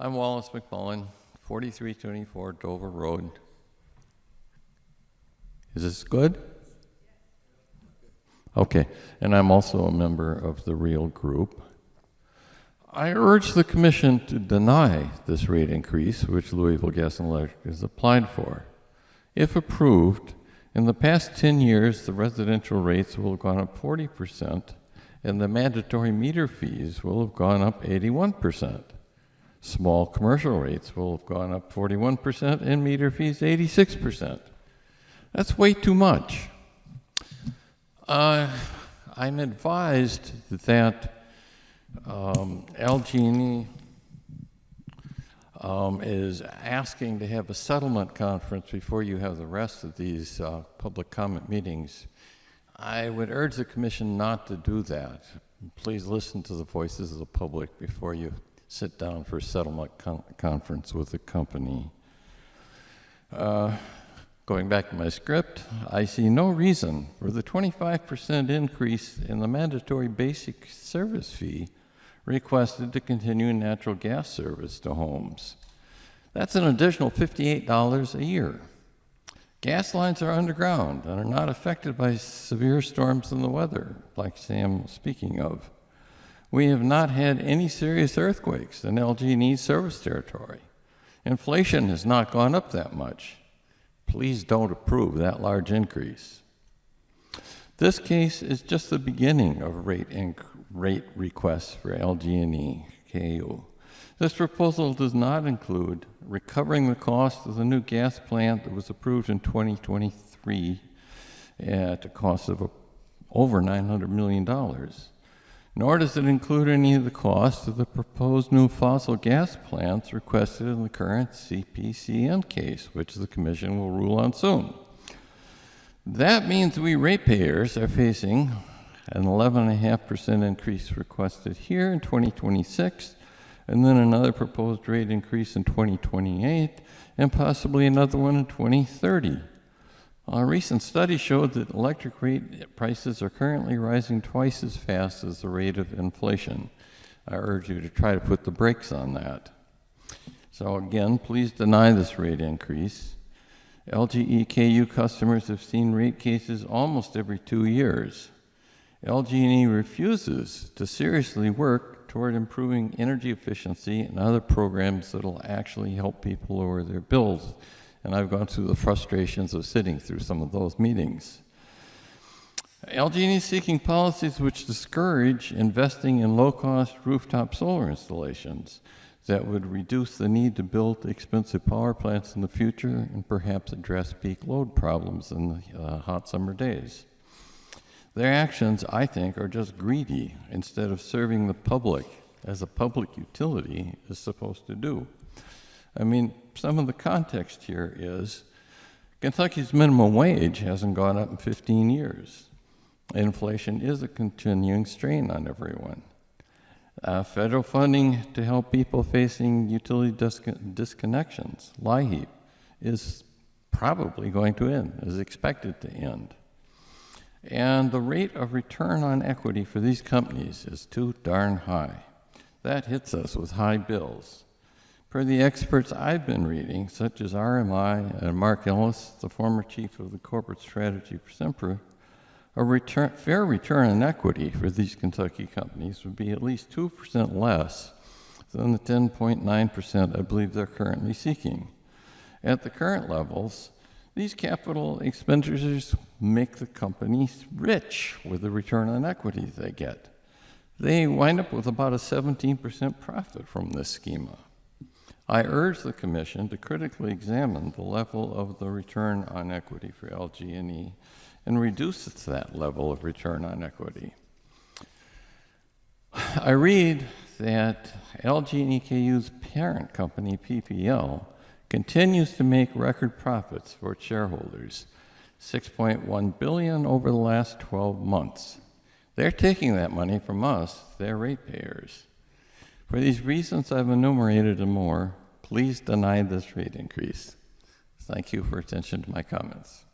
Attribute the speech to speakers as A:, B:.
A: I'm Wallace McMullen, 4324 Dover Road. Is this good? Okay, and I'm also a member of the REAL group. I urge the Commission to deny this rate increase, which Louisville Gas and Electric has applied for. If approved, in the past 10 years, the residential rates will have gone up 40%, and the mandatory meter fees will have gone up 81%. Small commercial rates will have gone up 41%, and meter fees 86%. That's way too much. I'm advised that LG&E is asking to have a settlement conference before you have the rest of these public comment meetings. I would urge the Commission not to do that. Please listen to the voices of the public before you sit down for a settlement conference with the company. Going back to my script, I see no reason for the 25% increase in the mandatory basic service fee requested to continue natural gas service to homes. That's an additional $58 a year. Gas lines are underground and are not affected by severe storms in the weather, like Sam was speaking of. We have not had any serious earthquakes in LG&E's service territory. Inflation has not gone up that much. Please don't approve that large increase. This case is just the beginning of rate requests for LG&E KU. This proposal does not include recovering the cost of the new gas plant that was approved in 2023 at a cost of over $900 million. Nor does it include any of the costs of the proposed new fossil gas plants requested in the current CPCN case, which the Commission will rule on soon. That means we ratepayers are facing an 11.5% increase requested here in 2026, and then another proposed rate increase in 2028, and possibly another one in 2030. A recent study showed that electric rate prices are currently rising twice as fast as the rate of inflation. I urge you to try to put the brakes on that. So again, please deny this rate increase. LG&E customers have seen rate cases almost every 2 years. LG&E refuses to seriously work toward improving energy efficiency and other programs that will actually help people lower their bills. And I've gone through the frustrations of sitting through some of those meetings. LG&E is seeking policies which discourage investing in low-cost rooftop solar installations that would reduce the need to build expensive power plants in the future and perhaps address peak load problems in the hot summer days. Their actions, I think, are just greedy instead of serving the public as a public utility is supposed to do. I mean, some of the context here is Kentucky's minimum wage hasn't gone up in 15 years. Inflation is a continuing strain on everyone. Federal funding to help people facing utility disconnections, LIHEAP, is probably going to end, is expected to end. And the rate of return on equity for these companies is too darn high. That hits us with high bills. Per the experts I've been reading, such as RMI and Mark Ellis, the former chief of the corporate strategy for Sempra, a fair return on equity for these Kentucky companies would be at least 2% less than the 10.9% I believe they're currently seeking. At the current levels, these capital expenditures make the companies rich with the return on equity they get. They wind up with about a 17% profit from this schema. I urge the Commission to critically examine the level of the return on equity for LG&E and reduce that level of return on equity. I read that LG&E KU's parent company, PPL, continues to make record profits for its shareholders, $6.1 billion over the last 12 months. They're taking that money from us, their ratepayers. For these reasons I've enumerated and more, please deny this rate increase. Thank you for attention to my comments.